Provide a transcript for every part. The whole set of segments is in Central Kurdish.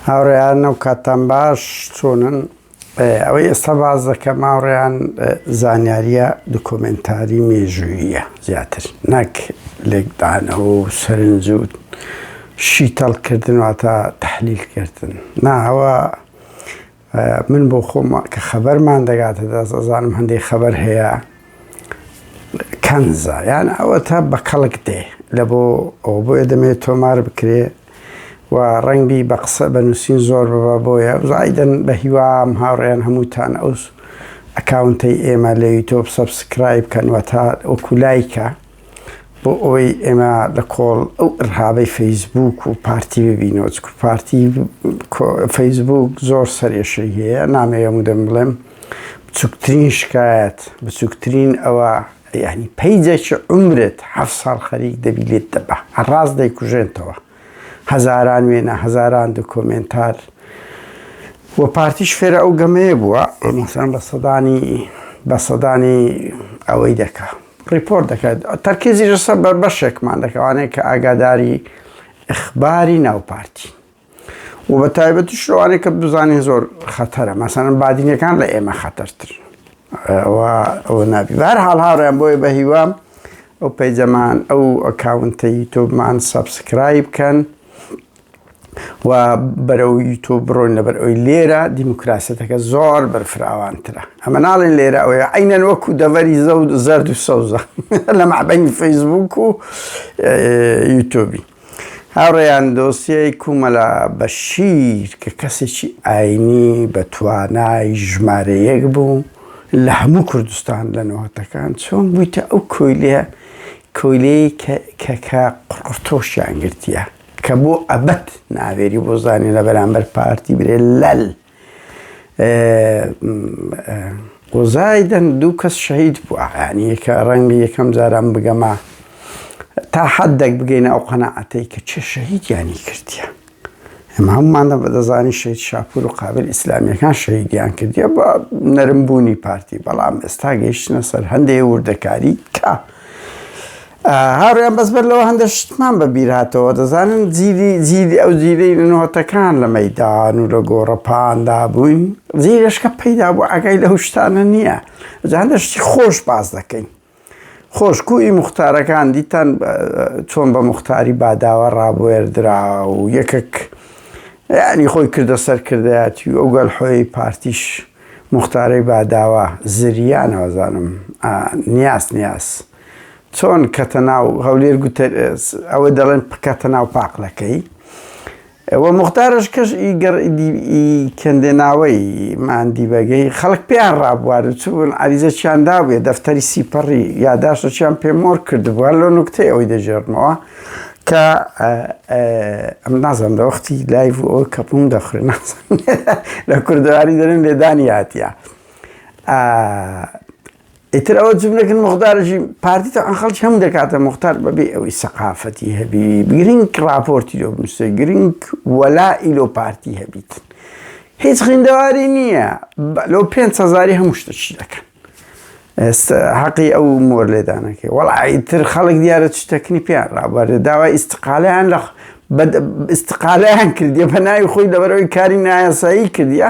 هاوڕێیان و کاتان باش چۆنن ئەوەی ئێستا باز دەکەم هاوڕێیان زانیاریە دکۆمنتاری مێژووییە زیاتر نەک لێکدانەوە و سەرنج و شیتەڵکردن واتە تەحلیلکردن ناوە من بۆ خۆم کە خەبەرمان دەگاتە دەست ئەزانم هەندێک خەبەر هەیە کەنزە یان ئەوە تا بە کەڵک دێ لە ئەوە بۆیە دەمێت تۆمار بکرێ و ڕەنگبی بە قسە بە نووسین زۆر ببە بۆیە زایدەن بە هیوام هاوڕێیان هەمووتان ئەو ئەکاونتەی ئێمە لە یوتۆب سەبسکرایب بکەنوە تا ئەوکو لایکە بۆ ئەوەی ئێمە لە کۆڵ ئەو ئڕهابەی فەیسبوک و پارتی ببینەوە چکو پارتی فەیسبوک زۆر سەرێشەی هەیە نامەیەمو دەم بڵێم بچووکترین شکایەت بچووکترین ئەوە یعنی پەیجێکی عمرت 7 ساڵ خەریک دەبی لێت دەبە هەڕاست دەیکوژێنتەوە هەزاران وێنە هەزاران دکۆمنتار و پارتیش فێرە ئەو گەمەیە بووە مەسەڵەن بە سەدانی ئەوەی دەکا ڕیپۆرت دەکات تەرکیزی لەسەر بەشێکمان دەکەوانەیە کە ئاگاداری ئیخباری ناوپارتی و بە تایبەتی شوانێک کە بزانین زۆر خەتەرە مەسەڵەن بادینەکان لە ئێمە خەتەرتر ئەوە نابی بە هەر حاڵ هاوڕێیان بۆیە بە هیوام ئەو پەیجەمان ئەو ئەکاونتە یوتۆبمان سەبسکرایب بکەن و بەرەو یوتۆب بڕۆین لەبەر ئەوی لێرە دیموکراسەتەکە زۆر بەرفراوانترە ئەمە ناڵێن لێرە ئەوەیە عینەن وەکو دەڤەری زەرد و سەوزە لە مەعبەنی فەیسبوک و یوتۆبی هاوڕێیان دۆسیەی کومەلە بەشیر کە کەسێکی ئاینی بە توانای ژمارە یەک بوو لە هەموو کوردستان لە نەوەتەکان چۆن بوویتە ئەو کۆیلەی کە قڕتۆشیان گرتیە کە بۆ ئەبەت ناوێری بۆ زانێ لە بەرامبەر پارتی برێ لەل وەزایدەن دوو کەس شەهید بووە یعنی کە ڕەنگی یەکەم جاران بگەمە تا حەدێک بگەینە ئەو قەناعەتەی کە چه شەهیدیانی کردیە ئێمە هەمومان دەزانی شەهید شاپور و قابل ئیسلامیەکان شەهیدیان کردیە بە نەرمبوونی پارتی بەڵام ئێستا گەیشتنە سەر هەندێک وردەکاری کە هاوڕێیان بەس بەر لەوە هەندە شتمان بەبیر هاتەوە دەزانن جیلی ئەو جیلەی نۆتەکان لە مەیدان و لە گۆڕەپاندا بووین زیرەشکە پەیدا بوو ئاگای لەو شتانە نییە هەندە شتی خۆش باز دەکەین خۆش کوی موختارەکان دیتان چۆن بە موختاری باداوە ڕابوێردرا و یەکێک یعنی خۆی کردە سەرکردایەتی و ئەو گەڵحۆی پارتیش موختارەی باداوە زریانەوە زانم نیاس چۆن کەتە ناو هەولێر گوتەر ئەوە دەڵێن کەتە ناو پاقلەکەی ئەوە مختارش کەش کەندێناوەی ماندیبەگەی خەڵک پێیان ڕابوارد چوون عریزەچیان دابێ دەفتەری سیپەڕی یاداشتەچیان پێمۆر کردبووە لەو نوکتەی ئەوەی دەژێڕنەوە کە ئەم نازانم لە وەختی لایڤ ئەوە کەپوم دەخورێ نازانم لە کوردەواری دەڵێن لێدانی هاتیە ئیتر ئەوە جملەکن مختارژی پارتی تا خەڵکی هەموو دەکاتە مختار بەبێ ئەوەی سەقافەتی هەبی گرنگ راپۆرتی لۆ بنووسێ گرنگ وەلای لۆ پارتی هەبیت هیچ خوێندەواری نییە لەو 5,000 هەموو شتەچی دەکەن حەقی ئەو مۆر لێدانەکەی وەڵا ئیتر خەڵک دیارە شتەکنی پێیان ڕابواردە داوای ئیستقالەیان کردیە بە ناوی خۆی لەبەرەوەی کاری نایاسایی کردیە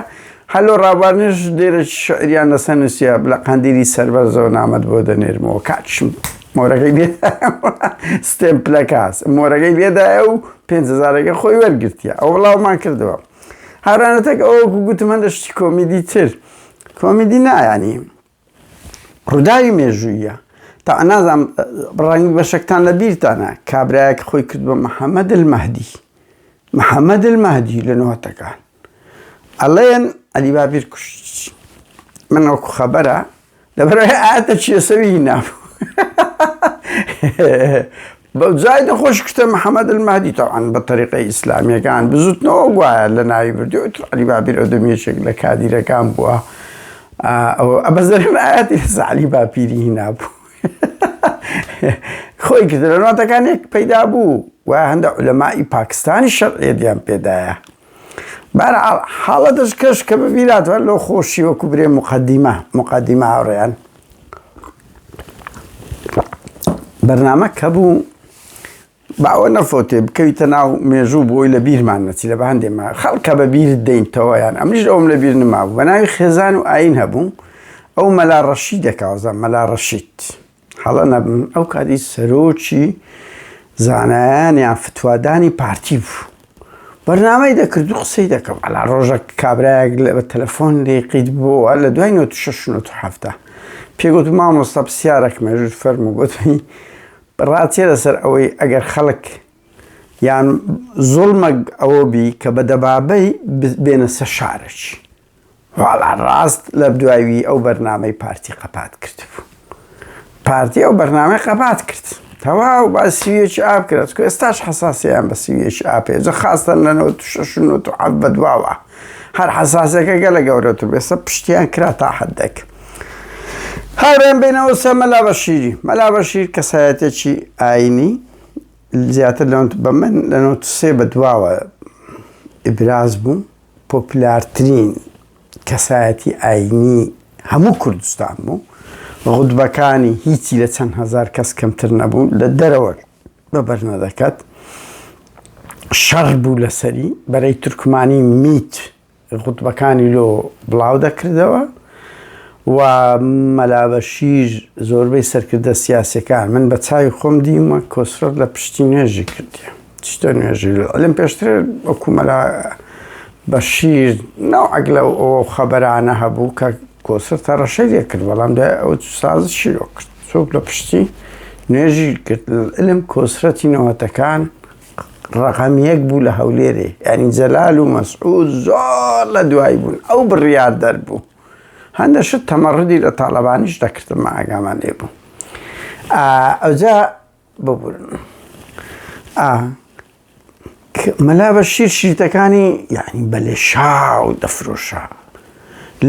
هەلۆ ڕابواردنش دێرە شعریان لەسەر نووسیە لە قەندیلی سەربەرزەوە نامەت بۆ دەنێرمەوە کاتشم مۆرەکەی لێدا ستێمپلەکاس مۆرەکەی لێدایە و 5,000 خۆی وەرگرتیە ئەو وڵاومان کردەوە هەرانەتەک ئەوەکو گوتم هەندە شتی کۆمیدی تر کۆمیدی نایانی ڕووداوی مێژوویە تا نازانم ڕەنگی بەشێکتان لە بیرتانە کابرایەک خۆی کرد بە محەممەد المەهدی لە نەوەتەکان ئەڵێن ئەلی بابیر کوشت من وەکو خەبەرە لەبەرەوەی ئاەتە چیەسەوی نابوو بەو جای دەخۆش کتە محەممەد المەهدی تاوان بە تەریقەی ئیسلامیەکان بزوتنەوە گوایە لە ناوی بردی ئەلی بابیر ئەو دەمێشێک لە کادیرەکان بووە ئەبەزەرم ئاەتی لەسە عەلی باپیری نابوو خۆی کرد لە نۆتەکانێک پەیدا بوو و هەندە عولەمای پاکستانی شەرعیەتیان پێدایە بەرحاڵ حاڵەتش کەش کە ببیراتوە لەو خۆشی وەکو برێ مقەدیمە هاوڕێیان بەرنامە کە بوو باوە نەفۆتێ بکەویتە ناو مێژوو بۆی لە بیرمان نەچی لە بە هەندێمە خەڵکە بە بیرت دەینتەوە یان ئەمریش ئەوم لە بیر نمابوو بە ناوی خێزان و ئاین هەبوو ئەو مەلا ڕەشید دەکاوەزە مەلا ڕەشید هەڵە نەبن ئەو کاتی سەرۆکی زانایان یان فتوادانی پارتی بوو بەرنامەی دەکرد و قسەی دەکەم ئەلا ڕۆژێک کابرایەک بە تەلەفۆن لێقیت بۆ لە دوای 1970 پێگوت مامۆستا پرسیارێک مێژوو فەرموو گوتمی ڕاتیە لەسەر ئەوەی ئەگەر خەڵک یان زوڵمە ئەوە بی کە بە دەبابەی بێنە سەر شارێکی واڵا ڕاست لە دوایوی ئەو بەرنامەی پارتی قەپات کرد بوو پارتی ئەو بەرنامەی قەپات کرد تەواو با سویەکی ئاب کرد ئێستاش حەساسیان بە سویەکی ئاپێ جە خاستن لە 1970 بەدواوە هەر حەساسەکە گەلە گەورەتر بێسە پشتیان کرا تا حەدێک هاوڕێم بینەوە سە مەلا بەشیری مەلا بەشیر کەسایەتێکی ئاینی زیاتر بە من لە 93 بەدواوە ئیبراز بوو پۆپولارترین کەسایەتی ئاینی هەموو کوردستان بوو غوتبەکانی هیچی لە چەند هەزار کەس کەمتر نەبوو لە دەرەوە بەبەر نەدەکات شەڕ بوو لەسەری بەرەی تورکمانی میت غوتبەکانی لۆ بڵاو دەکردەوە و مەلا بەشیر زۆربەی سەرکردە سیاسیەکان من بە چاوی خۆم دیمە کۆسرۆت لە پشتی نوێژی کردیە چتە نوێژی لەم پێشتر وەکو مەلا بەشیر ناوعەک لەو ئەو خەبەرانە هەبوو کە کۆسرۆت تا ڕەشەی لێ کرد بەڵام ئەو سازی شیرۆ کرد چۆک لە پشتی نوێژی کرد علم کۆسرەتی نەوەتەکان ڕقەم یەک بوو لە هەولێرێ یعنی جەلال و مەسعود زۆر لە دوای بوون ئەو بڕیار دەربوو هەندە شت تەمەڕودی لە تاڵەبانیش دەکردمە ئاگامان لێ بوو ئەوجا ببورن مەلا بەشیر شیرتەکانی یعنی بەلێ شاو دەفرۆشا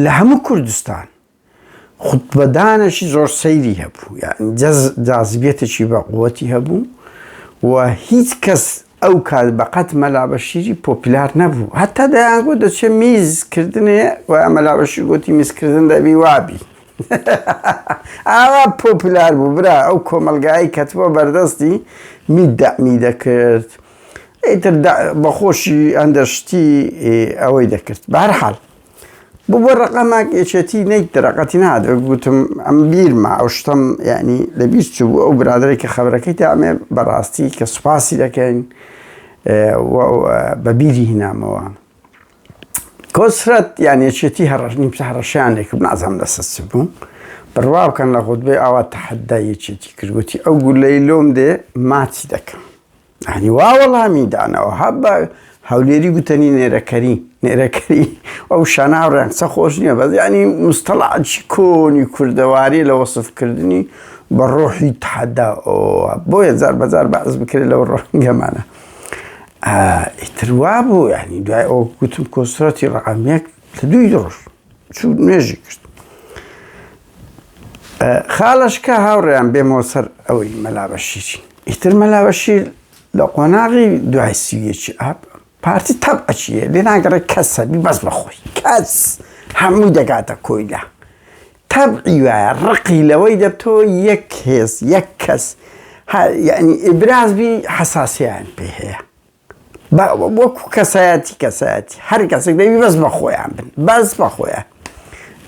لە هەموو کوردستان خوتبەدانێکی زۆر سەیری هەبوو یعنی جازبێتێکی بە قووەتی هەبوو و هیچ کەس ئەو کات بەقەت مەلا بەشیری پۆپولار نەبوو هەتا دەیانگوت دەچێت میزکردنێ و مەلا بەشیر گوتی میزکردن دەبی وابی ئاوا پۆپولار بوو برا ئەو کۆمەلگایی کەتبە بەردەستی میدەمی دەکرد ئیتر بەخۆشی ئەندەشتی ئەوەی دەکرد بەهەرحاڵ بۆ ڕقەمێک یەکێتی نەیت ڕقەتی نهات گوتم ئەم بیرمە ئەو شتم یعنی لە بیست چوو ئەو برادەرێک کە خەبەرەکەی تامێ بەڕاستی کە سوپاسی دەکەین بە بیری هینامەوە کۆسرەت یان یەکێتی نیمچە هەڕەشیانێک نازانم دەسەد چ بوو بڕوا بکەن لە خودبێ ئاوا تەحەدای یەکێتی کرد گوتی ئەو گولەی لۆم دێ ماچی دەکەم یعنی وا وەڵامی دانەوە هەب بە هەولێری گوتنی نێرەکەری ئەو شانە هاوڕێن قسە خۆش نییە بەس ینی مستەڵاعی کۆنی کوردەواری لە وەسفکردنی بە ڕۆحی تەحەدا بۆیە جار بەجار بەعز بکرێت لەو ڕۆنگەمانە ئیتر وا بوو یعنی دوای ئەو گوتم کۆسرەتی ڕقەمێک لە دوی ڕۆژ چوو نوێژی کرد خاڵشکە هاوڕێیان بێمەوە سەر ئەوەی مەلا بەشیری ئیتر مەلا بەشیر لە قۆناغی دوای سویەکی ئاب پارتی تەبعەچیە لێ ناگەڕێت کەسە بی بەس بەخۆی کەس هەمووی دەگاتە کۆیلا تەبعی وایە ڕقی لەوەی دەبتەوە یەک هێز یەک کەس یعنی ئیبرازبی حەساسیان پێ هەیە وەکو کەسایەتی هەر کەسێک دەبی بەس بەخۆیان بن بەس بەخۆیان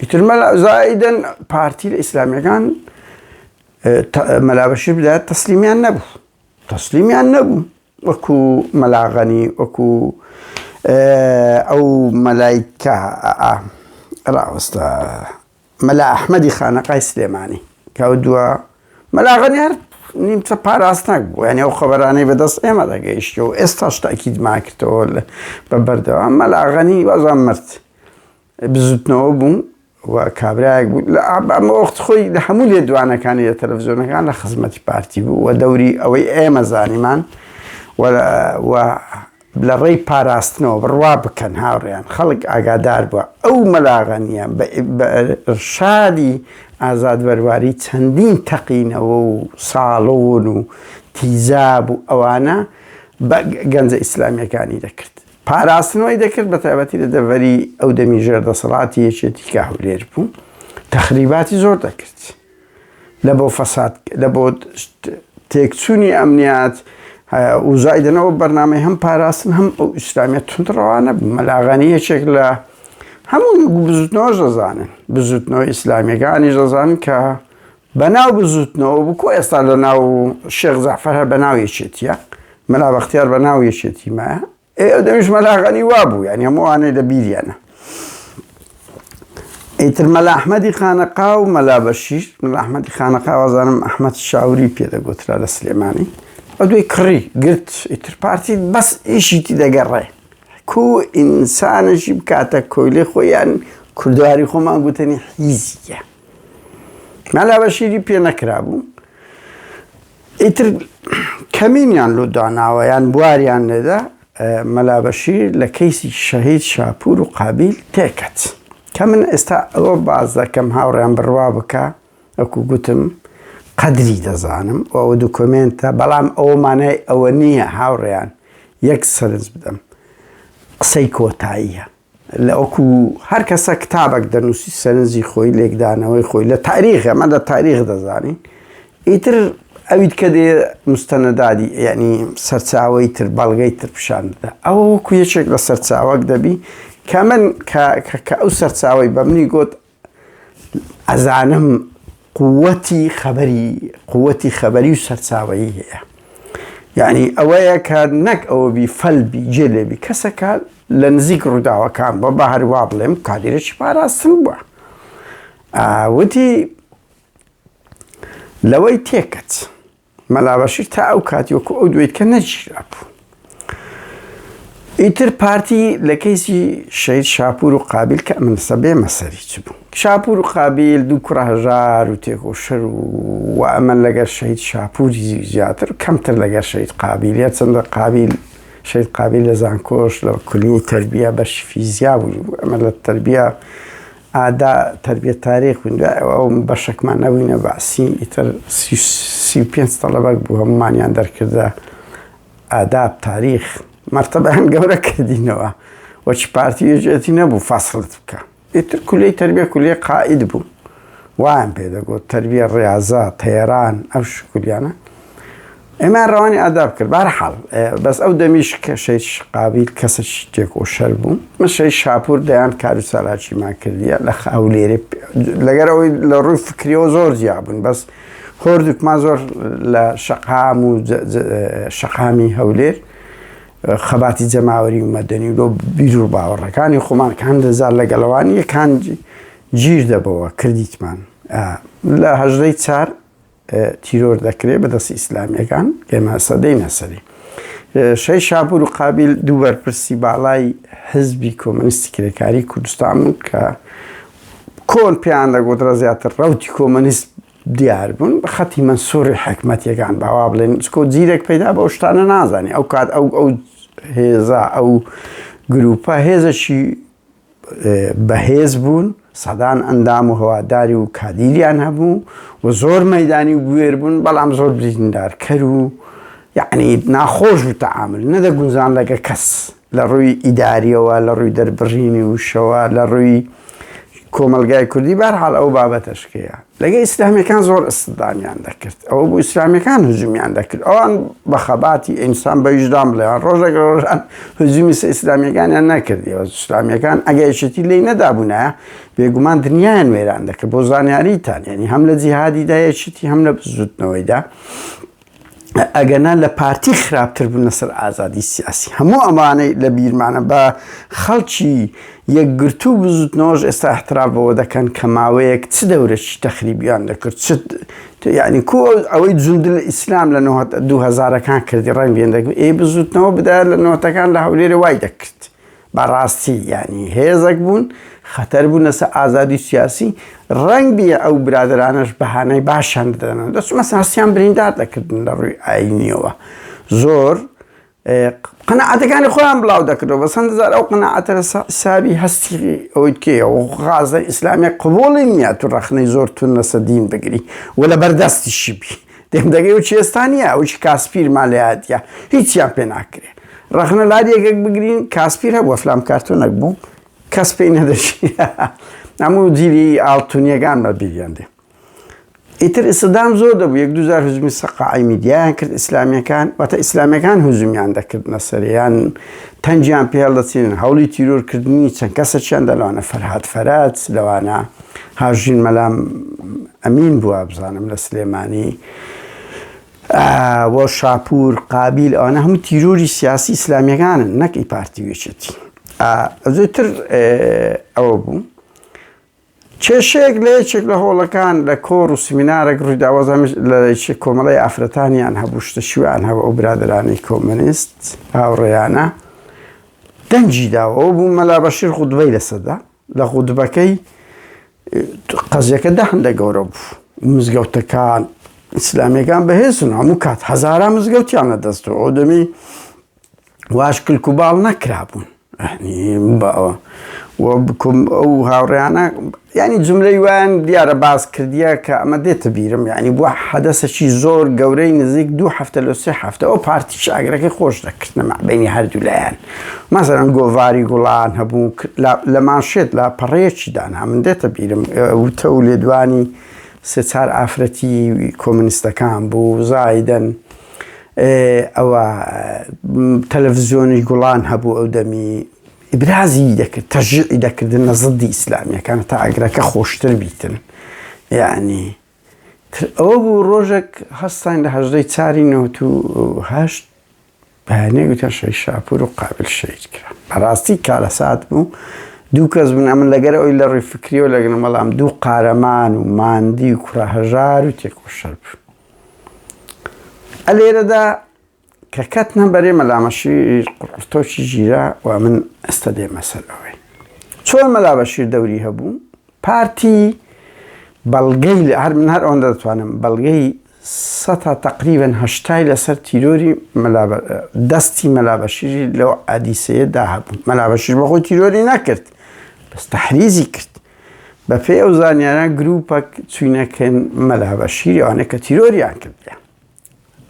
ئیتر زائیدەن پارتی لە ئیسلامیەکان مەلا بەشیر بدات تەسلیمیان نەبوو وەکو مەلاغەنی وەکو ئەو مەلایکە ڕاوەستە مەلا ئەحمەدی خانەقای سلێمانی کەو دووە مەلاغەنی هەر نیمچە پاراستنەک بوو یعنی ئەو خەبەرانەی بەدەست ئێمە دەگەیشتەوە و ئێستاش تاکید ماکردەوە بە بەردەوام مەلاغەنی وەزان مرد بزوتنەوە بوو و کابرایەک بوو ئەمە وەخت خۆی لە هەموو لێدوانەکانی لە تەلەڤیزۆنەکان لە خزمەتی پارتی بوو و دەوری ئەوەی ئێمە زانیمان و لە ڕێی پاراستنەوە بڕوا بکەن هاوڕێیان خەڵک ئاگادار بووە ئەو مەلاغەنیە بە ئرشادی ئازادبەرواری چەندین تەقینەوە و ساڵۆن و تیزاب و ئەوانە بە گەنجە ئیسلامیەکانی دەکرد پاراستنەوەی دەکرد بە تایبەتی لە دەڤەری ئەو دەمی ژێردەسەڵاتی یەکێتی کە هەولێر بوو تەخریباتی زۆر دەکرد لە بۆ فەساد لە بۆ تێکچوونی ئەمنیات و زایدنەوە بەرنامەی هەم پاراستن هەم ئەو ئیسلامیەت تونندڕەوانە مەلاغەنی یەکێک لە هەموو بزوتنەوەش دەزانن بزوتنەوەی ئیسلامیەکانیش دەزانن کە بەناو بزوتنەوە بکۆ ئێستا لە ناو شێخ زەعفەر هەر بەناو یەکێتیە مەلا بەختیار بەناو یەکێتی مایە ئێوە دەمیش مەلاغەنی وا بوو یعنی هەمووانەی لە بیریانە ئیتر مەلا ئەحمەدی خانەقا و مەلا بەشیر مەلا ئەحمەدی خانەقا وەزانم ئەحمەد شاوری پێدەگوترا لە سلێمانی ئەو دوی کڕی گرت ئیتر پارتی بەس ئیشیتی دەگەڕێ کو ئینسانەشی بکاتە کۆیلێ خۆیان کوردواری خۆمان گوتنی حیزیە مەلا بەشیری پێ نەکرا بوو ئیتر کەمینیان لۆ داناوە یان بواریان لێدا مەلا بەشیر لە کەیسی شەهید شاپور و قابیل تێکەت کە من ئێستا ئەوە باز دەکەم هاوڕێیان بڕوا بکە وەکو گوتم قەدری دەزانم و ئەوە دوکۆمێنتە بەڵام ئەوە مانای ئەوە نییە هاوڕێیان یەک سەرنج بدەم قسەی کۆتاییە لە ئەوکو هەر کەسە کتابێک دەنووسی سەرنجی خۆی لێکدانەوەی خۆی لە تاریخ ئەمە لە تاریخ دەزانین ئیتر ئەویت کە دێ مستەنەدادی یعنی سەرچاوەی تر بەڵگەی تر پیشان دەدا ئەوە وەکو یەکێک لە سەرچاوەک دەبی کە من کە ئەو سەرچاوەی بە منی گوت ئەزانم قووەتی خەبەری و سەرچاوەیی هەیە یعنی ئەوەیە کە نەک ئەوە بی فەلبی جێلێبی کەسەکە لە نزیک ڕووداوەکان بە بە هەروە بڵێم کادێرەی پاراستن بووە وتی لەوەی تێکەت مەلا بەشیر تا ئەو کاتی وەکو ئەو دوێت کە نەگیرا بوو ئیتر پارتی لە کەیسی شەهید شاپور و قابیل کە من سەبێ مەسەری چ بوو شاپور و قابیل دوو کوڕە هەژار و تێکۆشەر و ئەمە لەگەر شەهید شاپوری زیاتر کەمتر لەگەر شەهید قابیل چەندە قابیل شەهید قابیل لە زانکۆش لە کولینی تەربیە بەشی فیزیا بوو ئەمە لە تەربیە ئادا تەربیە تاریخ بوون ئەو بەشێکمان نەبووینە باسی ئیتر 35 تەڵەبەک بوو هەمومانیان دەرکردە ئاداب تاریخ مرتبەیان گەورە کردینەوە وەچ پارتی یەکێتی نەبوو فەسڵت بکە ئیتر کولەی تەربیە کولێ قائید بوو وایان پێدەگوت تەربیە ڕێاضە تەیەران ئەو شکولیانە ئێمان ڕەوانی ئاداب کرد بەرحاڵ بەس ئەو دەمیش کە شەهید قابیل کەسێکی تێکۆشەر بوو من شەهید شاپور دەیان کار و چالاکیمان کردیە لە هەولێرێ لەگەر ئەوەی لە ڕووی فکریەوە زۆر زیاد بوون بەس هۆردووکمان زۆر لە شەقام و شەقامی هەولێر خەباتی جەماوەری و مەدەنی و بیر و باوەڕەکانی خۆمان کە هەندێزار لەگەڵەوانی یەکان گیر دەبەوە کردیتمان لە هەژدەی 4 تیرۆر دەکرێت بەدەستی ئیسلامیەکان ئێمە سەدەی نەسەری شەهید شاپور و قابیل دوو بەرپرسی باڵای حزبی کۆمەنیستی کرێکاری کوردستان بوون کە کۆن پێیان دەگوترە زیاتر ڕەوتی کۆمەنیست دیار بوون بە خەتی مەنسووری حکومەتیەکان باوا بڵێن چکۆ جیرێک پەیدا بە شتانە نازانێ ئەو کات ئەو هێزە ئەو گروپە هێزەشی بەهێز بوون سەدان ئەندام و هەواداری و کادیریان هەبوو و زۆر مەیدانی و گوێر بوون بەڵام زۆر بریندارکەر و یعنی ناخۆش بوو تەعامل نەدەگونجان لەگە کەس لە ڕووی ئیداریەوە لە ڕووی دەربڕینی وشەوە لە ڕووی کۆمەلگای کوردی بەرحاڵ ئەو بابەتەشکەیە لەگە ئیسلامیەکان زۆر ئستدانیان دەکرد ئەوە بۆ ئیسلامیەکان هجومیان دەکرد ئەوان بە خەباتی ئینسان بە ویژدان بڵێن ڕۆژێک ڕۆژان هجومی ئیسلامیەکانیان نەکردیەوە ئیسلامیەکان ئەگەیشتی لێی نەدابوونایە بێگومان دنیایان وێران دەکرد بۆ زانیاریتان یعنی هەم لە جیهادیدا یەکێتی هەم لە بزوتنەوەیدا ئەگەنا لە پارتی خراپتر بوون لەسەر ئازادی سیاسی هەموو ئەمانەی لە بیرمانە بە خەڵکی یەکگرتوو بزوتنەوەش ئێستا احترام بەوە دەکەن کە ماوەیەک چ دەورەی تەخریبیان دەکرد یعنی کو ئەوەی جوند لە ئیسلام لە 2000ەکان کردی ڕەنگ بێن دەکرد بزوتنەوە بدایە لە نۆتەکان لە هەولێرە وای دەکرد بەڕاستی یعنی هێزێک بوون خەتەر بوون لەسەر ئازادی سیاسی ڕەنگ بیە ئەو برادرانەش بەهانەی باشیان دەدەنەوە دەچمە ساسیان بریندار دەکردن لە ڕووی ئاینیەوە زۆر قەنەعەتەکانی خۆیان بڵاو دەکردەوە بە چەند هەزار ئەو قەنەعەتە سابی هەستی ئەوەی کێیە و غازە ئیسلامی قبوڵی نییە تو ڕەخنەی زۆر تون لەسەر دین بگری و لە بەردەستیشی بی دێم دەگەی و چێستانیە ئەوی کاسپیرمان لە یادیە هیچیان پێ ناکرێت ڕەخنە لادیەکێک بگرین کاسپیر هەبووە فلام کارتۆنێک بوو کەس پێی نەدەشی هەموو جیری ئاڵتونیەکان بە بیریان دێ ئیتر ئێستادام زۆر دەبوو 1-2 هزمی سەقاعی میدیایان کرد ئیسلامیەکان واتە ئیسلامیەکان هجومیان دەکردنە سەریان تەنجیان پێ هەڵدەچێن هەوڵی تیرۆرکردنی چەند کەسێکیان لەوانە فەرهاد فەرات لەوانە هاژین مەلام ئەمین بووە بزانم لە سلێمانی بۆ شاپور قابیل ئەوانە هەموو تیرۆری سیاسی ئیسلامیەکانن نەک ئی پارتی وێچێتی زۆرتر ئەوە بوو کێشەیەک لە یەکێک لە هۆڵەکان لە کۆڕ و سمینارێک ڕوویداوەزەم لە کۆمەڵی ئافرەتانیان هەبوو شتە شیوان هەبوو ئەو برادرانی کۆمەنیست هاوڕێیانە دەنجی داوە ئەو بوو مەلا بەشیر خوتبەی لەسەردا لە خوتبەکەی قەزیەکە هەندە گەورە بوو مزگەوتەکان ئیسلامیەکان بەهێزن هەموو کات هەزاران مزگەوتیان لەدەستەوە ئەو دەمی واش کلک و باڵ نەکرابوون ئەو هاوڕێیانە ینی جملەی وایان دیارە باز کردیە کە ئەمە دێتە بیرم ینی بووە حەدەسەکی زۆر گەورەی نزیک 2 هەفتە لە 3 هەفتە ئەو پارتیش ئاگرەکەی خۆش دەکرد نەمابینی هەردوو لایەن مەسەرەن گۆڤاری گوڵان هەبوو لە مانشێت لە پەڕەیەکی دانا من دێتە بیرم وتە و لێدوانی 3-4 ئافرەتی کۆمونیستەکان بوو زایدەن ئەوە تەلەڤیزیۆنی گوڵان هەبوو ئەو دەمی ئیبرازی دەکرد تەژیعی دەکردنە زەدی ئیسلامیەکان تا ئەگرەکە خۆشتر بیتن یعنی ئەوە بوو ڕۆژێک هەستان لە 1970 بەیانەیە گوتیان شەهید شاپور و قابیل شەهید کرا بەڕاستی کارە سات بوو 2 کەس بوون ئەمن لەگەر ئەوی لە ڕووی فکریەوە لەگەن مەڵام 2 قارەمان و ماندی و کوڕە هەژار و تێکۆشەر بوو ئەلێرەدا کە کەتنە بەرێ مەلامەشیر قورتۆکی ژیرە و من ئێستا دێمە سەر ئەوەی چۆن مەلا بەشیر دەوری هەبوو پارتی بەڵگەی هەر من هەر ئەوەندە دەتوانم بەڵگەی 100 تقریبەن 80 لەسەر تیرۆری دەستی مەلا بەشیری لەو ئادیسەیەدا هەبوو مەلا بەشیر بەخۆی تیرۆری نەکرد بەس تەحریزی کرد بە پێی ئەو زانیارە گروپەک چوینەکەن مەلا بەشیری ئەوانەیە کە تیرۆریان کردیان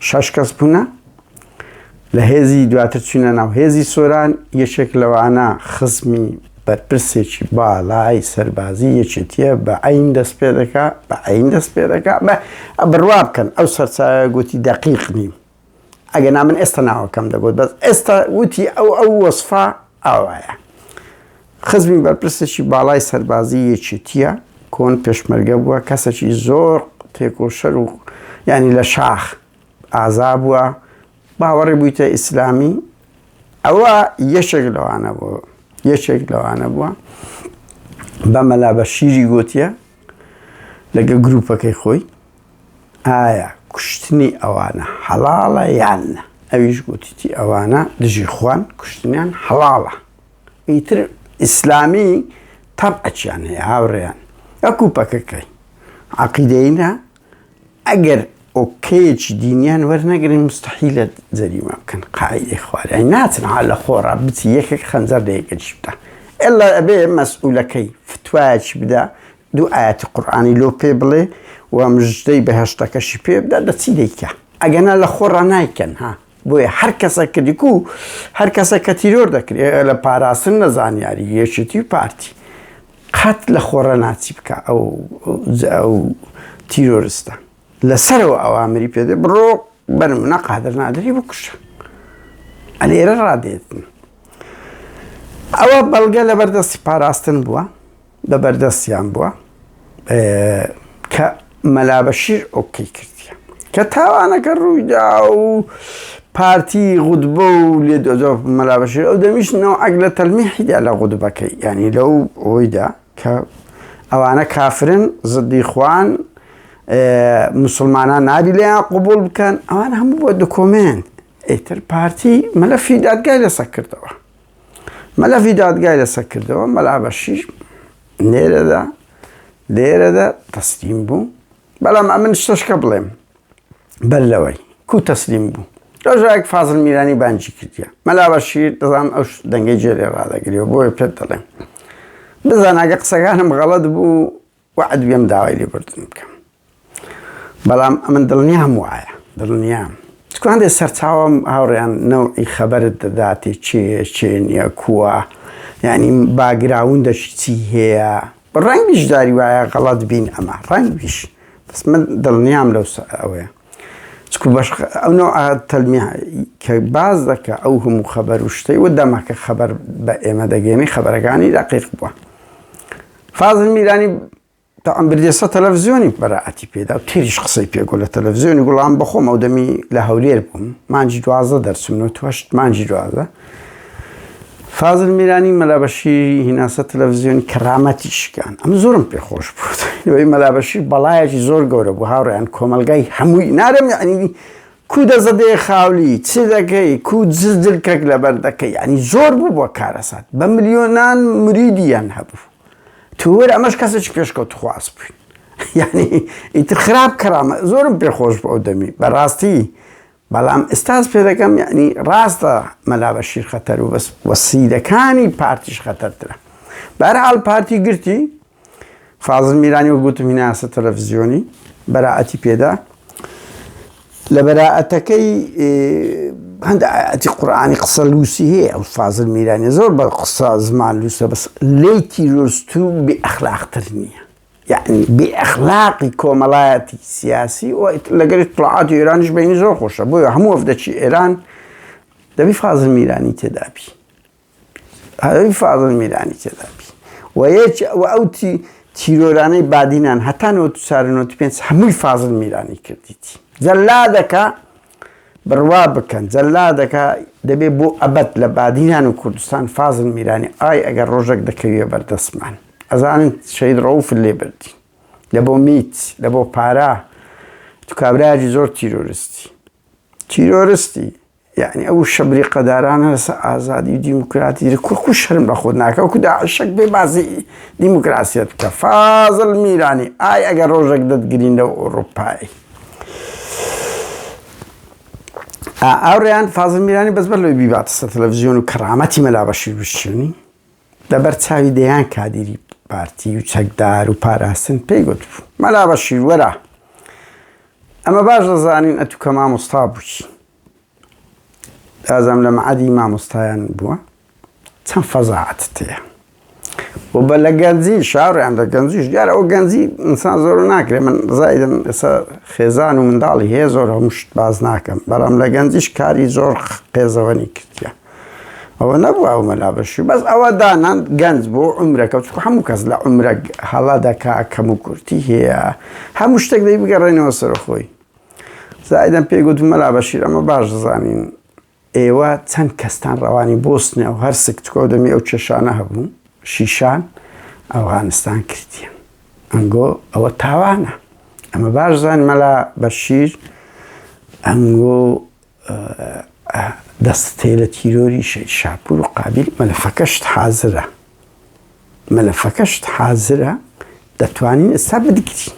6 کەس بوونە لە هێزی دواتر چوینە ناو هێزی سۆران یەکێک لەوانە خزمی بەرپرسێکی باڵای سەربازی یەکێتیە بە عین دەست پێ دەکا بە عین دەست پێ دەکا بڕوا بکەن ئەو سەرچاوە گوتی دەقیق نیم ئەگەنا من ئێستا ناوەکەم دەگوت بەس ئێستا وتی ئەو وەسفا ئەوایە خزمی بەرپرسێکی باڵای سەربازی یەکێتیە کۆن پێشمەرگە بووە کەسێکی زۆر تێکۆشەر و ینی لە شاخ ئازا بووە باوەڕی بوویتە ئیسلامی ئەوە یەکێک لەوانە بووە بە مەلا بەشیری گوتیە لەگە گروپەکەی خۆی ئایا کوشتنی ئەوانە حەڵاڵە یان نە ئەویش گوتیتی ئەوانە دژی خوان کوشتنیان حەڵاڵە ئیتر ئیسلامی تەبعەچیان هەیە هاوڕێیان ئەکو پەکەکەی عەقیدەیە ئەگەر ئۆکەیەکی دینیان وەرنەگرن مستحیلە جەریمە بکەن قاعیدەی خوارد ناچن لە خۆڕا بچی یەکێک خەنجەر لە یەکەیش بدە ئێڵا ئەبێ مەسئولەکەی فتوایەکی بدە 2 ئایەتی قورئانی لۆ پێ بڵێ و مژدەی بەهەشتەکەشی پێ بدە دەچی دەیکە ئەگەنا لە خۆڕا نایکەن بۆیە هەر کەسە کردیک و هەر کەسە کە تیرۆر دەکرێت لە پاراستن لە زانیاری یەکێتی و پارتی قەت لە خۆڕە ناچی بکە ئەو تیرۆریستە لەسەرەوە ئەوامری پێدە بڕۆ بەنمونە قادر نادری بکوشە ئەلێرە ڕادێتن ئەوە بەڵگە لە بەردەستی پاراستن بووە لە بەردەستیان بووە کە مەلا بەشیر ئۆکەی کردیە کە تاوانەکە ڕوویدا و پارتی غوتبە و لێ مەلا بەشیر ئەو دەمیشتنەوە ئەگلە تەلمیحیدا لە غوتبەکەی ینی لەو ئەوەیدا کە ئەوانە کافرن زدی خوان مسلمانان نابی لێیان قبول بکەن ئەوان هەموو بۆ دکۆمنت ئیتر پارتی مەلەفی دادگای لەسەر کردەوە مەلا بەشیر لێرەدا تەسلیم بوو بەڵام ئەمن شتەشکە بڵێم بەر لەوەی کو تەسلیم بوو ڕۆژێک فازڵ میرانی بانجی کردیە مەلا بەشیر دەزانم ئەو دەنگەی جێرێ ڕادەگریەوە بۆیە پێت دەڵێم بزان ئەگە قسەکانم غەڵەت بوو وعد بێم داوای لێبوردن بکەم بەڵام ئەمن دڵنیام وایە چکان دێ سەرچاوەم هاوڕێیان نەوعی خەبەرت دەداتێ چێ نییە کووە ینی باگراوندەشی چی هەیە ڕەنگیش داری وایە غەڵەت بین ئەمە ڕەنگیش بس من دڵنیام لەو ئەوەیە چکو بەش ئەو نوع تەلمیح کە باز دەکە ئەو هەموو خەبەر و شتەی و دەماکە خەبەر بە ئێمە دەگەێنی خەبەرەکانی دەقیق بووە. فازڵ میرانی تاعم بردێسە تەلەڤیزیۆنی بەراعەتی پێدا و تێریش قسەی پێگۆ لە تەلەڤیزیۆنی گوڵام بەخۆم ئەو دەمی لە هەولێر بووم مانجی 12 دەرچم توەشت مانجی 12 فازڵ میرانی مەلابەشی هیناسە تەلەڤیزیۆنی کەرامەتی شکان ئەم زۆرم پێخۆش بوو مەلابەشی بەڵایەکی زۆر گەورە بوو هاوڕێیان کۆمەلگای هەمووی نارم یعنی کو دەزەدەی خاولی چ دەکەی کو جزدلکەک لەبەر دەکەی ینی زۆر بوو بۆ کارەسات بە ملیۆنان مریدیان هەبوو تووەر ئەمەش کەسێکی پێشکەوت خواست بووین یعنی ئیتر خراپ کەرامە زۆرم پێخۆش بۆ ئەو دەمی بەڕاستی بەڵام ئێستاز پێ دەکەم یعنی ڕاستە مەلابەشیر خەتەر و بەس وەسیلەکانی پارتیش خەتەرترە بەهەرحاڵ پارتی گرتی فازڵ میرانی وە گوتم هیناسە تەلەڤیزیۆنی بەراعەتی پێدا لە بەراعەتەکەی هەندێک ئاەتی قورئانی قسە لووسی هەیە ئەو فازڵ میرانی زۆر بە قسە زمان لووسە بەس لێی تیرۆستوو بێئەخلاقتر نییە یعنی بێئەخلاقی کۆمەڵایەتی سیاسی و لەگەڵی دەوڵەتی ئێرانیش بەینی زۆر خۆشە بۆیە هەموو وەفدەچی ئێران دەبی فازڵ میرانی تێدابی دەبی فازڵ میرانی تێدابی و ئەو تیرۆرانەی بادینان هەتا 1995 هەمووی فازڵ میرانی کردیتی جەلادەکە بڕوا بکەن جەلادەکە دەبێ بۆ ئەبەد لە بادینان و کوردستان فازڵ میرانی ئای ئەگەر ڕۆژێک دەکەویە بەردەستمان ئەزانن شەید ڕەوف لێ بردی لە بۆ میت لە بۆ پارە تو کابراایکی زۆر تیرۆریستی یعنی ئەو شەبری قەدارانە لەسەر ئازادی و دیموکراتی کو شەرم بە خۆت ناکە وەکو داعشێک بێ بازی دیموکراسیەت بکە فازڵ میرانی ئای ئەگەر ڕۆژێک دەتگرین لەو ئەوڕۆپایی ئەوڕێیان فازڵ میرانی بەس بەر لەوەی بیباتە سەر تەلەڤیزیۆن و کەرامەتی مەلابەشیر بشتێنی لەبەر چاوی دەیان کادیری پارتی و چەکدار و پاراستن پێی گوت بوو مەلابەشیر وەرە ئەمە باش دەزانین ئەتو کە مامۆستا بووی ئازام لە مەعەدی مامۆستایان بووە چەند فەزاعەتت هەیە و بە لە گەنجی شاڕیان لە گەنجیش دیارە ئەو گەنجی ئینسان زۆر ناکرێ من زایدن ئێستا خێزان و منداڵی هەیە زۆر هەمووشت باز ناکەم بەڵام لە گەنجیش کاری زۆر قێزەوەنی کردیە ئەوە نەبوو ئەو مەلابەشی بەس ئەوە دانان گەنج بۆ عومرەکە چکو هەموو کەس لە عومرە هەڵا دەکا کەم و کورتی هەیە هەموو شتێک دەی بگەڕێنەوە سەرخۆی زایدەن پێی گوت مەلابەشیر ئەمە باش دەزانین ئێوە چەند کەستان ڕەوانی بۆستنێ و هەر سکتکۆ دەمی ئەو کێشانە هەبوو شیشان ئەوغانستان کردیە ئەنگۆ ئەوە تاوانە ئەمە باش زان مەلابەشیر ئەنگۆ دەستێ لە تیرۆری شاپور و قابیل مەلەفەکەشت حازرە دەتوانین ئێستا بدگرین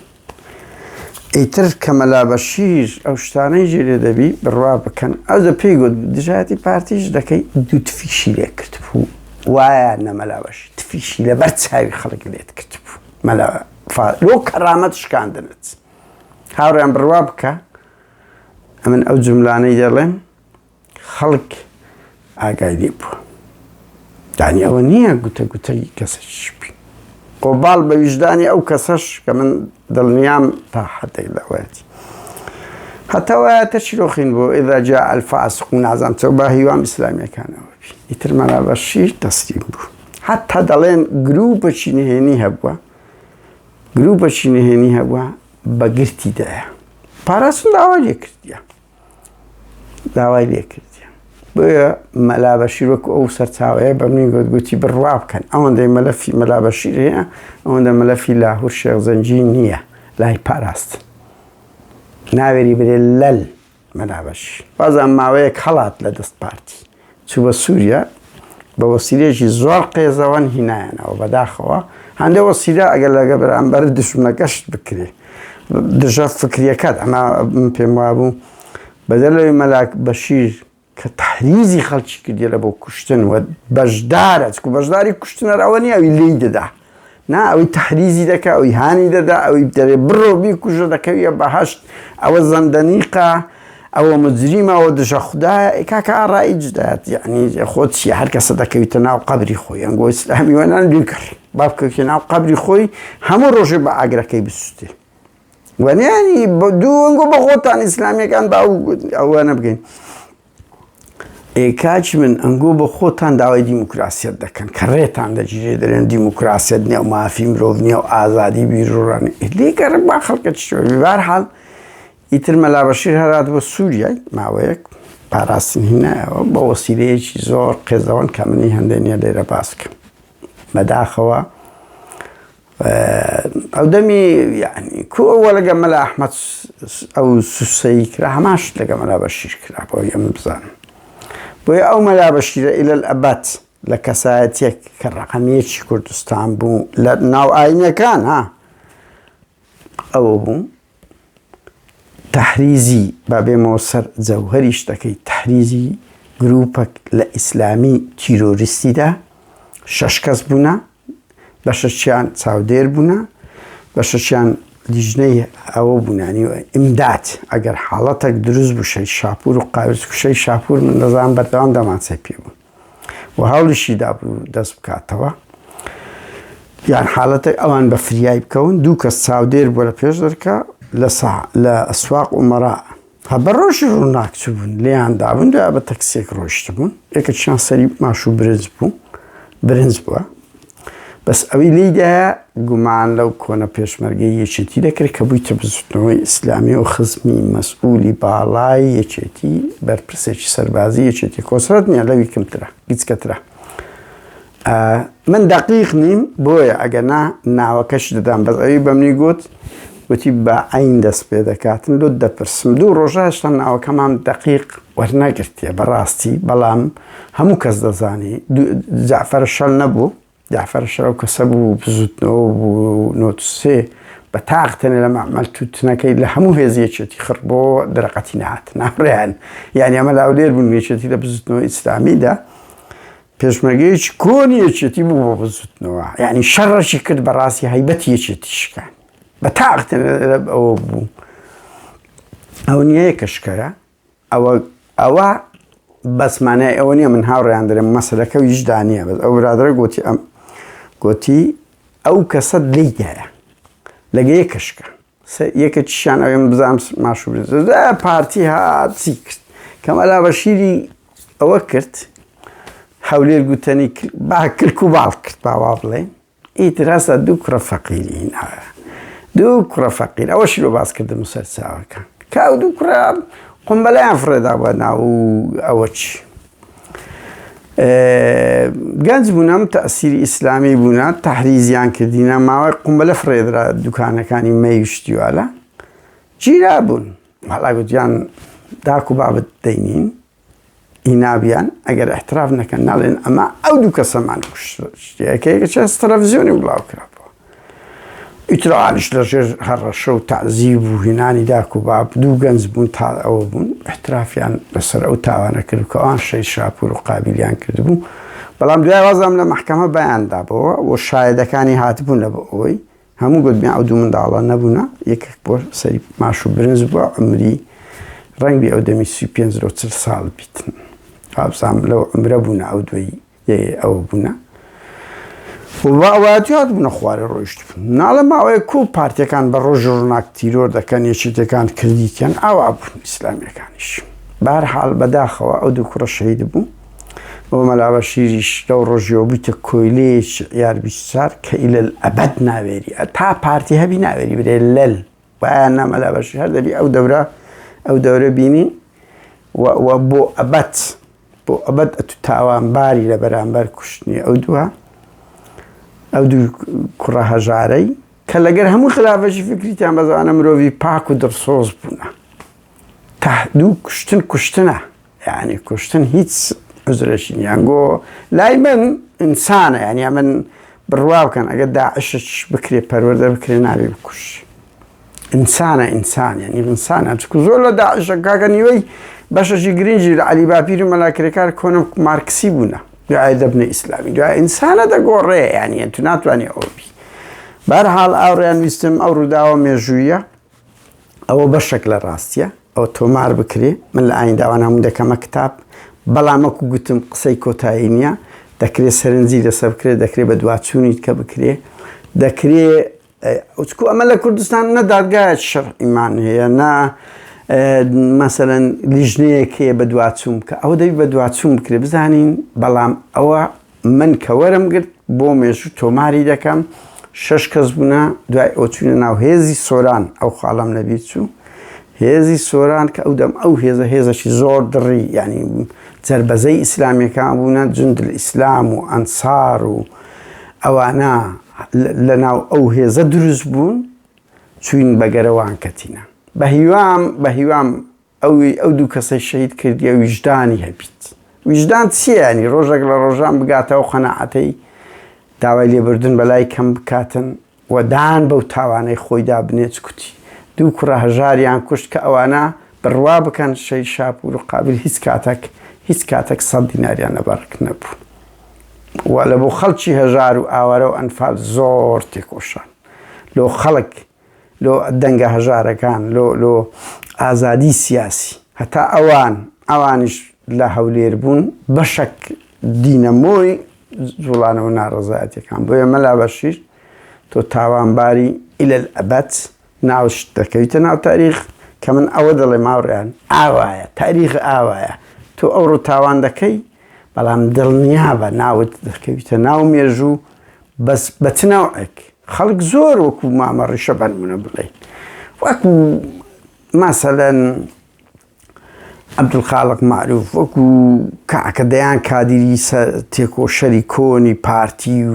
ئیتر کە مەلابەشیر ئەو شتانەی ژێرێ دەبی بڕوا بکەن ئەو دە پێی گوت دژاتی پارتیش دەکەی دوو تفیشی لێ کرد بوو وایە نەمەلابەشی تفیشی لەبەر چاوی خەڵک لێت کرد بوو لۆ کەرامەت شکاندنت هاوڕێیان بڕوا بکە ئەمن ئەو جملانەی دەڵێن خەڵک ئاگای لێ بووە دانی ئەوە نییە گوتەی کەسەش بی قۆباڵ بە ویژدانی ئەو کەسەش کە من دڵنیام تا حەدێک لەوەیەتی هەتاوایەتە چیرۆخین بۆ ئێذا جاء الفاسقون نازانم چەو با هیوام ئیسلامیەکانەوە بی ئیتر مەلابەشیر تەسلیم بوو حتا دەڵێن گروپەکی نهێنی هەبووە بە گرتیدایە پاراستن داوای لێ کردیە بۆیە مەلابەشیر وەکو ئەو سەرچاوەیە بە منی گوتی بڕوا بکەن ئەوەندەی مەلەفی مەلابەشیر هەیە ئەوەندە مەلەفی لاهور شێخ زەنجی نییە لای پاراستن ناوێری برێ لەل مەلابەشیر بازم ماوەیەک هەڵات لە دەست پارتی چوو بە سووریا بە وەسیلەیەکی زۆر قێزەوەن هینایەنەوە بەداخەوە هەندێک وەسیلە ئەگەر لەگە بەرامبەر دژمنەکەشت بکرێ دژە فکریەکەت ئەمە پێم وابوو بەدەلەوەی مەلابەشیر کە تحریزی خەڵکی کردیە لە بۆ کوشتن و بەشدارە چکو بەشداری کوشتنەر ئەوە نیە ئەوی لێی دەدا نا ئەوی تحریزی دەکا ئەوی هانی دەدا ئەوی دەرێ بڕۆ بیکوژە دەکەویە بەهەشت ئەوە زەندەنیقە ئەوە مجریمە ئەوە دژە خوددایە کاکە ئاڕایی جدات یعنی خۆت چیە هەر کەسە دەکەویتە ناو قەبری خۆی ئەنگۆ ئیسلامیوانان دوور کرد با بکەویتە ناو قەبری خۆی هەموو ڕۆژێ بە ئاگرەکەی بسووتێ وانیانی دوو بە خۆتان ئیسلامیەکان ئەوانە بگەین کاچ من ئەنگۆ بە خۆتان داوای دیموکراسیەت دەکەن کە ڕێتان دەگیرێ دەرێن دیموکراسیەت نییە و مافی مرۆڤ نییە و ئازادی بیرڕانی لێگەڕ با خەڵکە چۆی بارحاڵ ئیتر مەلا بەشیر هەرات بۆ سووریای ماوەیەک پاراستنی هینایەوە بە وەسیلەیەکی زۆر قێزەوەن کە منی هەندێنیە لێرە باس بکەم بەداخەوە ئەو دەمی یعنی کو ئەوە لەگە مەلا ئەحمەد ئەو سوسەی کرا هەماش لەگە مەلا بەشیر کرا بۆ ئەمە بزانم بۆیە ئەو مەلا بەشیرە ئیلە ئەبەت لە کەسایەتێک کە ڕەقەمێکی کوردستان بوو لە ناو ئاینەکان ها ئەوە بوو تحریزی با بێمەوە سەر جەوهەری شتەکەی تحریزی گروپەک لە ئیسلامی تیرۆریستیدا 6 کەس بوونە بەشەشیان چاودێر بوونە بەشەشیان لیژنەی ئەوە بوونانی ئیمداد ئەگەر حاڵەتێک دروست بوو شەی شاپور و قاوز کوشەی شاپور من دەزانم بەردەوام دەمانچەی پێ بوو و هەوڵیشیدا بوو دەست بکاتەوە یان حاڵەتێک ئەوان بە فریای بکەون دوو کەس چاودێر بووە لە پێش دەرکە لە ئەسواق ومەرا بە ڕۆژی ڕووناکچوو بوون لێیان دابوون دوای بە تەکسیێک ڕۆیشت بوون یەکێکیان سەری ماش و برنج بووە بەس ئەوەی لێیدایە گومان لەو کۆنە پێشمەرگەی یەکێتی دەکرێت کە بوویتە بزوتنەوەی ئیسلامی و خزمی مەسئولی باڵای یەکێتی بەرپرسێکی سەربازی یەکێتی کۆسرەت نییە لەوی کەمترە هیچ کەترە من دەقیق نیم بۆیە ئەگەنا ناوەکەش دەدام بەس ئەوی بە منی گوتی بە عین دەست پێ دەکاتن لۆ دەپرسم دوو ڕۆژە هێشتا ناوەکەمان دەقیق وەرنەگرتیە بەڕاستی بەڵام هەموو کەس دەزانی جعفەر شەل نەبوو جعفەر شەل ئەو کەسە بوو بزوتنەوە بوو نۆتسێ بە تاقتەنێ لە مەعمەل تووتنەکەی لە هەموو هێزیەکێتی خڕ بۆ دەرەقەتی نهات ناڕێیان یعنی ئەمە لاولێر بوون یەکێتی لە بزوتنەوە ئیسلامیدا پێشمەرگەیەکی کۆنی یەکێتی بوو بۆ بزوتنەوە یعنی شەڕەشی کرد بەڕاستی هەیبەتی یەکێتیشکان بە تاقتن ئەوە بوو ئەو نییە کەشکەرە ئەوە بەسمانای ئەوە نییە من هاوڕێیان دەرێم مەسەلەکە و هیچدانە بەس ئەو برادرە گوتی ئەو کەسە لێیدایە لەگە یەکەشکە یەکەکیشیان ئەوێن بزانم ماشوو پارتی هاچی کرد کەمەلا بەشیری ئەوە کرد هەولێر گوتنی با کرک و باڵ کرد باوا بڵێن ئیتر هەستا دوو کوڕە فەقیری هیناوە دوو کوڕە فەقیر ئەوەشی لۆ باس کردم و سەر چاوەکە کە ئەو دوو کوڕە قۆمبەلەیان فڕێدا بە ناو ئەوە چی گەنج بوونەم تەئسیری ئیسلامی بوونە تەحریزیان کردینە ماوەی قۆمبەلە فڕێدرا دوکانەکانی مەیوشتی والا گیرا بوون هەڵا گوتیان داک و بابت دەینین ئینابیان ئەگەر احتراف نەکەن ناڵێن ئەمە ئەو دوو کەسەمان کوشتەکەیەکە چ تەلەڤیزیۆنی بڵاو کرا ئیترعالیش لەژێر هەڕەشە و تەعزیب و هینانی داک و باب دوو گەنج بوون تا ئەوە بوون احترافیان لەسەر ئەو تاوانە کرد کە ئەوان شەی شاپور و قابلیان کردبوو بەڵام دوای وازام لە مەحکەمە بەیاندابەوە و شایدەکانی هاتبوون لە بە ئەوەی هەموو گوتمیان ئەو دوو منداڵە نەبوونە یەکێک بۆ سەری ماش و برنج بووە عمری ڕەنگی ئەو دەمی 35 ساڵ بیتن ئابزانم لەو عمرە بوونە ئەو دوی ئەوە بوونە ئەوەتیات بوونە خوارێ ڕۆیشت بوون ناڵە ماوەیە کو پارتیەکان بە ڕۆژ ڕووناک تیرۆر دەکەن یەکێتەکان کردیتیان ئاوا بوون ئیسلامیەکانیش بەهەرحاڵ بەداخەوە ئەو دوو کوڕە شەهید بوو بۆ مەلا بەشیریش لەو ڕۆژیەوە بوویتە کۆیلەیەک یار 24 کە ئیلەل ئەبەد ناوێری تا پارتی هەبی ناوێری برێ لەل وایە نا مەلا بەشیر هەر دەبی ئەو دەورە بینی و بۆ ئەبەد ئەتو تاوانباری لە بەرامبەر کوشتنی ئەو دووە ئەو دوو کوڕە هەژارەی کە لەگەر هەموو خلافەشی فکریتیان بەزانە مرۆڤی پاک و دڵسۆز بوونە دوو کوشتنە یعنی کوشتن هیچ عزرێکی نییە گۆ لای من ئینسانە یعنی من بڕوا بکەن ئەگەر داعشش بکرێ پەروەردە بکرێ نابێ بکوش ئینسانە ئینسان یعنی ئینسانە چکو زۆر لە داعشە کاکە نیوەی بەشەشی گرنگی لە عەلی باپیر و مەلاکرێکار کۆنە مارکسی بوونە دوای دەبنە ئیسلامی دوای ئینسانە دەگۆڕێ یعنی تو ناتوانێ ئەوە بی بەهەرحاڵ ئاوڕێیان ویستم ئەو ڕووداوە مێژوویە ئەوە بەشێک لە ڕاستیە ئەوە تۆمار بکرێ من لە ئاینداوان هەموو دەکەمە کتاب بەڵام وەکو گوتم قسەی کۆتایی نییە دەکرێت سەرنجی لەسەر بکرێت دەکرێت بە دواچوونیت کە بکرێ دەکرێت وتكو أمل كردستان ندارجات شرعي معنى نا مثلا لجنة كي بدواتهم أو ده بدواتهم كده بزانين بلام أو من كورم قلت بوميشو توماري دكام شش كذبنا دعاء أوتشينا أو هذي سوران أو خالم نبيتشو هذي سوران كأودم أو هذا شيء زور دري يعني تربى زي إسلامي كابونا جند الإسلام وأنصار أو أنا لنا أو هذا درزبون شوين بجروان كتينا بهيوام أو دو كسي شهيد كردي أو وجداني هبيت وجدان تسي يعني رجال بقاته وقناعتي داوای لێبوردن بەلای کەم بکاتن و دان بەو تاوانەی خۆیدا بنێت کوتی دوو کوڕە هەژاریان کوشت کە ئەوانە بڕوا بکەن شەی شاپور و قابل هیچ کاتێک 100 دیناریان لەبەڕک نەبوو و لە بۆ خەڵکی هەژار و ئاوارە و ئەنفال زۆر تێکۆشان لۆ خەڵک لۆ دەنگە هەژارەکان لۆ ئازادی سیاسی هەتا ئەوانیش لە هەولێر بوون بەشەک دینەمۆی زولانە و ناڕەزایەتیەکان بۆیە مەلا بەشیر تۆ تاوانباری ئیلە الئەبەد ناوش دەکەویتە ناو تاریخ کە من ئەوە دەڵێ ماوڕێیان ئاوایە تاریخ ئاوایە تۆ ئەوڕۆ تاوان دەکەی بەڵام دڵنیا بە ناوت دەکەویتە ناو مێژوو بەس بە چ ناوعێک خەڵک زۆر وەکو مامە ڕیشە بەنمونە بڵێ وەکو مەسەلەن عەبدولخالق معروف وەکو کاکە دەیان کادیری تێکۆشەری کۆنی پارتی و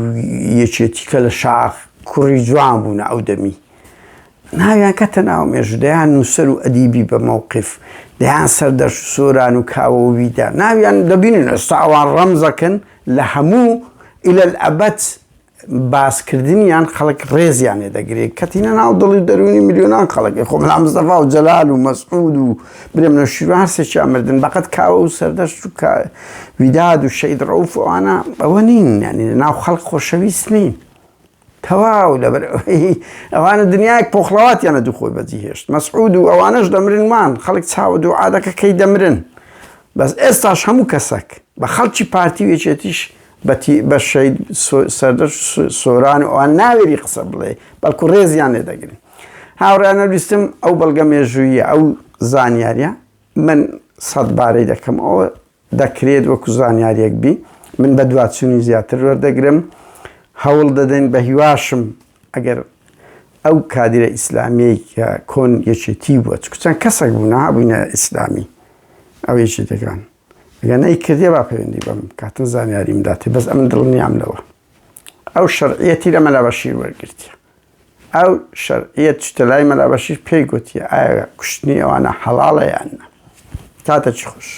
یەکێتی کە لە شاخ کوڕی جوان بوونە ئەو دەمی ناویان کەتە ناو مێژوو دەیان نووسەر و ئەدیبی بە مووقف دەیان سەردەش و سۆران و کاوەویدا ناویان دەبینن ئێستا ئەوان ڕەمزەکەن لە هەموو ئیلە الئەبەد باسکردنیان خەڵک ڕێزیان لێ دەگرێت کەتینە ناو دڵی دەرونی میلیۆنان خەڵک خۆ مەلا مزدەفا و جەلال و مەسعود و برێم نەشیروان هەرسێکیان مردن بەقەت کاوە و سەردەشت و ویداد و شەید ڕەوف و ئەوانە ئەوە نین یعنی ناو خەڵک خۆشەویست نین تەواو لەبەر ئەوانە دنیایەک پۆخڵەواتیانە دوو خۆی بەجی هێشت مەسعود و ئەوانەش دەمرنمان خەڵک چاوە دوعا دەکە کەی دەمرن بەس ئێستاش هەموو کەسێک بە خەڵکی پارتی و یەکێتیش بە شەید سەردەشت سۆران و ئەوان ناوێری قسە بڵێ بەڵکو ڕێزیان لێ دەگرن هاوڕێیانە ویستم ئەو بەڵگە مێژوویە ئەو زانیاریە من 100 بارەی دەکەم ئەوە دەکرێت وەکو زانیاریەک بی من بە دواتچوونی زیاتر وەردەگرم هەوڵ دەدەین بە هیواشم ئەگەر ئەو کادرە ئیسلامیەی کە کۆن یەکێتی بووە چکو چەند کەسێک بوو نەهابووینە ئیسلامی ئەو یەکێتەکان ئەگەر نەیکردێ با پەیوەندی بەم کاتن زانیاریم داتێ بەس ئەمن دڵنیام لەوە ئەو شەرعیەتی لە مەلا بەشیر وەرگرتیە ئەو شەرعیەت شتە لای مەلا بەشیر پێی گوتیە ئایا کوشتنی ئەوانە حەڵاڵە یان نە کاتێکی خۆش